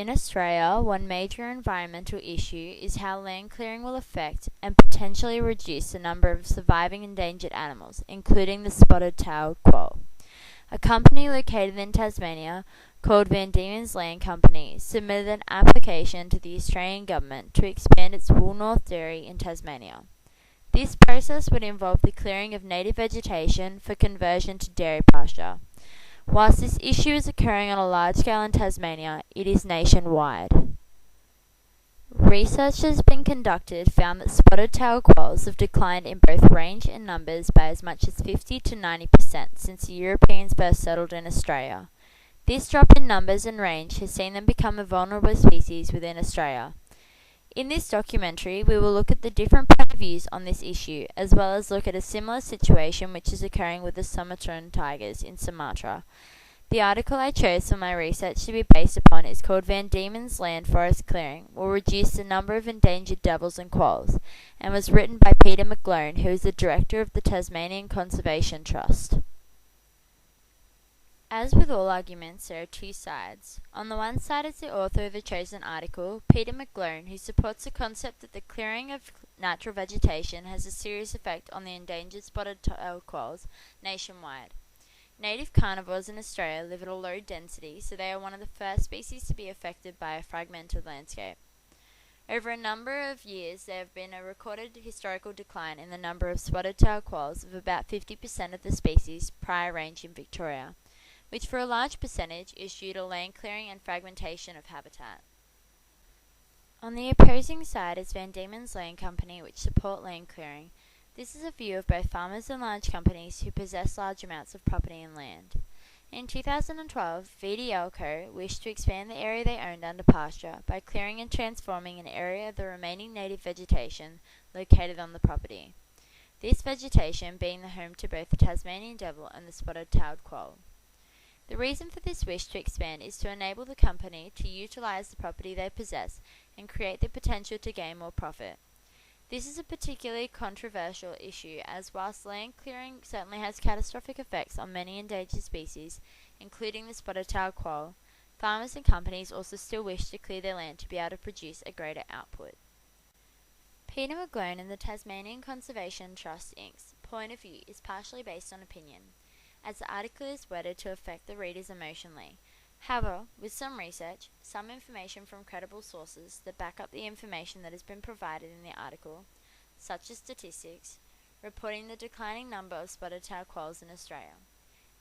In Australia, one major environmental issue is how land clearing will affect and potentially reduce the number of surviving endangered animals, including the spotted-tailed quoll. A company located in Tasmania, called Van Diemen's Land Company, submitted an application to the Australian government to expand its Woolnorth dairy in Tasmania. This process would involve the clearing of native vegetation for conversion to dairy pasture. Whilst this issue is occurring on a large scale in Tasmania, it is nationwide. Research that has been conducted found that spotted-tailed quolls have declined in both range and numbers by as much as 50 to 90% since the Europeans first settled in Australia. This drop in numbers and range has seen them become a vulnerable species within Australia. In this documentary, we will look at the different point of views on this issue, as well as look at a similar situation which is occurring with the Sumatran tigers in Sumatra. The article I chose for my research to be based upon is called Van Diemen's Land Forest Clearing Will Reduce the Number of Endangered Devils and Quolls, and was written by Peter McGlone, who is the director of the Tasmanian Conservation Trust. As with all arguments, there are two sides. On the one side is the author of the chosen article, Peter McGlone, who supports the concept that the clearing of natural vegetation has a serious effect on the endangered spotted-tailed quolls nationwide. Native carnivores in Australia live at a low density, so they are one of the first species to be affected by a fragmented landscape. Over a number of years, there have been a recorded historical decline in the number of spotted-tailed quolls of about 50% of the species' prior range in Victoria, which for a large percentage is due to land clearing and fragmentation of habitat. On the opposing side is Van Diemen's Land Company, which support land clearing. This is a view of both farmers and large companies who possess large amounts of property and land. In 2012, VDL Co. wished to expand the area they owned under pasture by clearing and transforming an area of the remaining native vegetation located on the property. This vegetation being the home to both the Tasmanian devil and the spotted-tailed quoll. The reason for this wish to expand is to enable the company to utilise the property they possess and create the potential to gain more profit. This is a particularly controversial issue, as whilst land clearing certainly has catastrophic effects on many endangered species, including the spotted-tailed quoll, farmers and companies also still wish to clear their land to be able to produce a greater output. Peter McGlone and the Tasmanian Conservation Trust Inc.'s point of view is partially based on opinion, as the article is worded to affect the readers emotionally. However, with some research, some information from credible sources that back up the information that has been provided in the article, such as statistics, reporting the declining number of spotted-tailed quolls in Australia.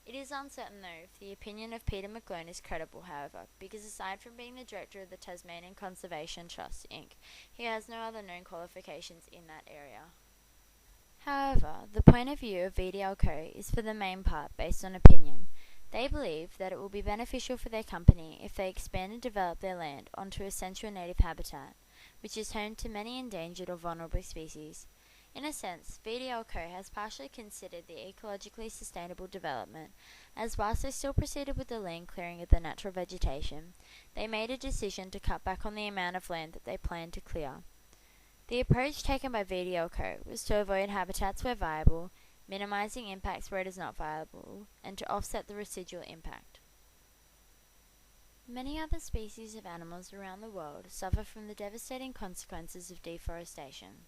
It is uncertain though if the opinion of Peter McGlone is credible, however, because aside from being the director of the Tasmanian Conservation Trust Inc., he has no other known qualifications in that area. However, the point of view of VDL Co. is for the main part based on opinion. They believe that it will be beneficial for their company if they expand and develop their land onto essential native habitat, which is home to many endangered or vulnerable species. In a sense, VDL Co. has partially considered the ecologically sustainable development, as whilst they still proceeded with the land clearing of the natural vegetation, they made a decision to cut back on the amount of land that they planned to clear. The approach taken by VDL Co. was to avoid habitats where viable, minimising impacts where it is not viable, and to offset the residual impact. Many other species of animals around the world suffer from the devastating consequences of deforestation.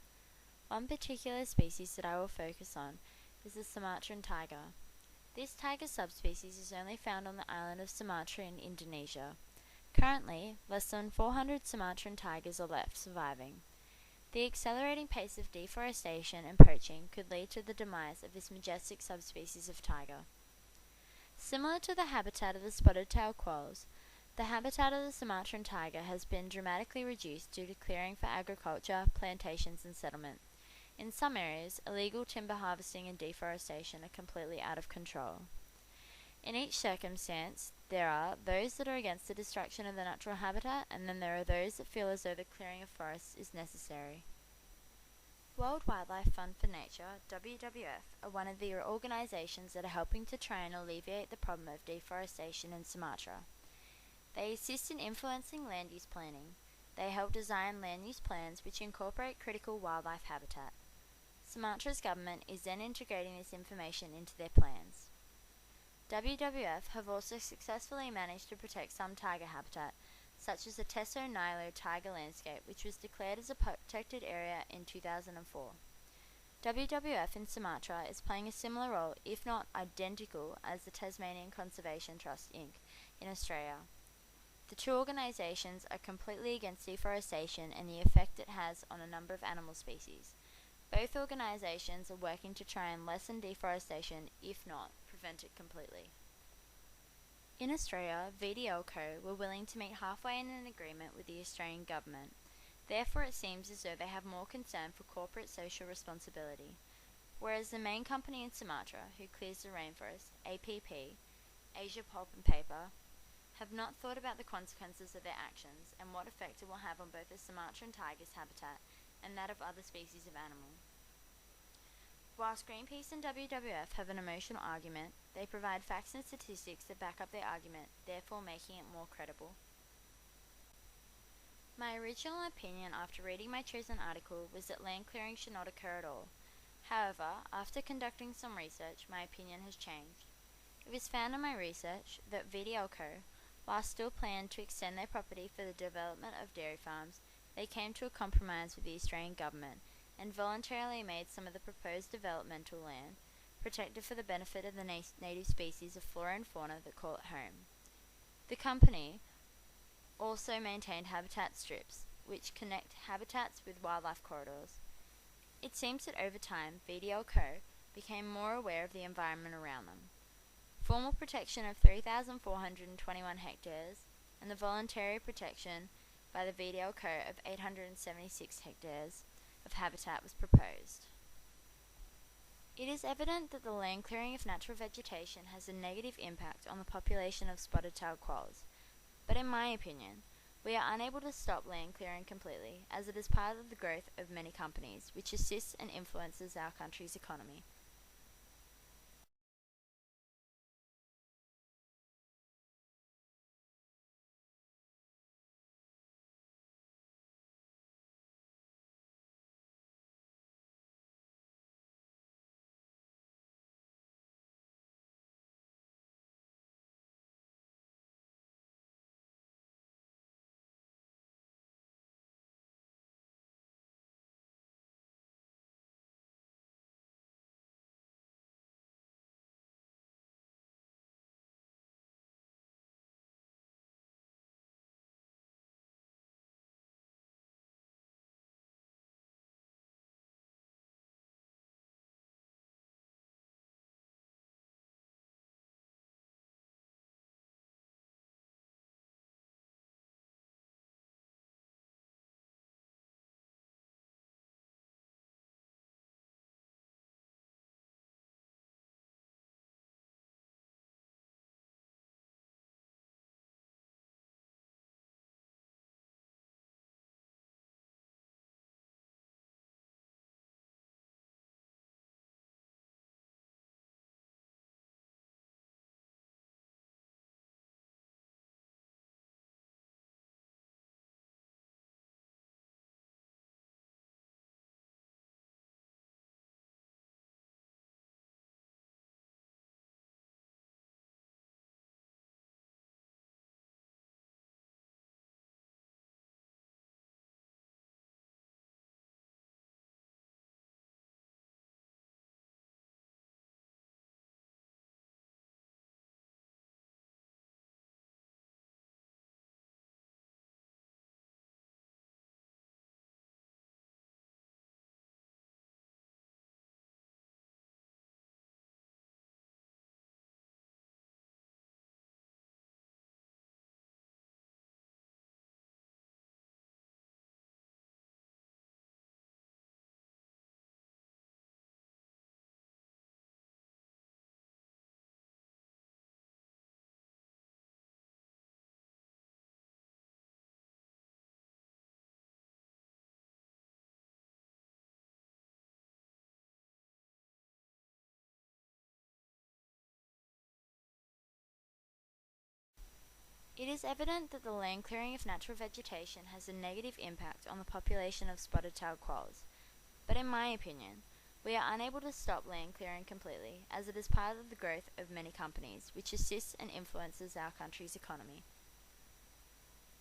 One particular species that I will focus on is the Sumatran tiger. This tiger subspecies is only found on the island of Sumatra in Indonesia. Currently, less than 400 Sumatran tigers are left surviving. The accelerating pace of deforestation and poaching could lead to the demise of this majestic subspecies of tiger. Similar to the habitat of the spotted-tailed quolls, the habitat of the Sumatran tiger has been dramatically reduced due to clearing for agriculture, plantations and settlement. In some areas, illegal timber harvesting and deforestation are completely out of control. In each circumstance, there are those that are against the destruction of the natural habitat, and then there are those that feel as though the clearing of forests is necessary. World Wildlife Fund for Nature, WWF, are one of the organisations that are helping to try and alleviate the problem of deforestation in Sumatra. They assist in influencing land use planning. They help design land use plans which incorporate critical wildlife habitat. Sumatra's government is then integrating this information into their plans. WWF have also successfully managed to protect some tiger habitat, such as the Teso Nilo Tiger Landscape, which was declared as a protected area in 2004. WWF in Sumatra is playing a similar role, if not identical, as the Tasmanian Conservation Trust Inc. in Australia. The two organisations are completely against deforestation and the effect it has on a number of animal species. Both organisations are working to try and lessen deforestation, if not prevent it completely. In Australia, VDL-Co were willing to meet halfway in an agreement with the Australian government. Therefore, it seems as though they have more concern for corporate social responsibility, whereas the main company in Sumatra, who clears the rainforest, APP, Asia Pulp and Paper, have not thought about the consequences of their actions and what effect it will have on both the Sumatran tiger's habitat and that of other species of animal. Whilst Greenpeace and WWF have an emotional argument, they provide facts and statistics that back up their argument, therefore making it more credible. My original opinion after reading my chosen article was that land clearing should not occur at all. However, after conducting some research, my opinion has changed. It was found in my research that VDL-Co, while still planned to extend their property for the development of dairy farms, they came to a compromise with the Australian government and voluntarily made some of the proposed developmental land protected for the benefit of the native species of flora and fauna that call it home. The company also maintained habitat strips, which connect habitats with wildlife corridors. It seems that over time, VDL-Co became more aware of the environment around them. Formal protection of 3,421 hectares and the voluntary protection by the VDL-Co of 876 hectares of habitat was proposed. It is evident that the land clearing of natural vegetation has a negative impact on the population of spotted-tailed quolls, but in my opinion, we are unable to stop land clearing completely, as it is part of the growth of many companies, which assists and influences our country's economy. It is evident that the land clearing of natural vegetation has a negative impact on the population of spotted-tailed quolls, but in my opinion, we are unable to stop land clearing completely, as it is part of the growth of many companies, which assists and influences our country's economy.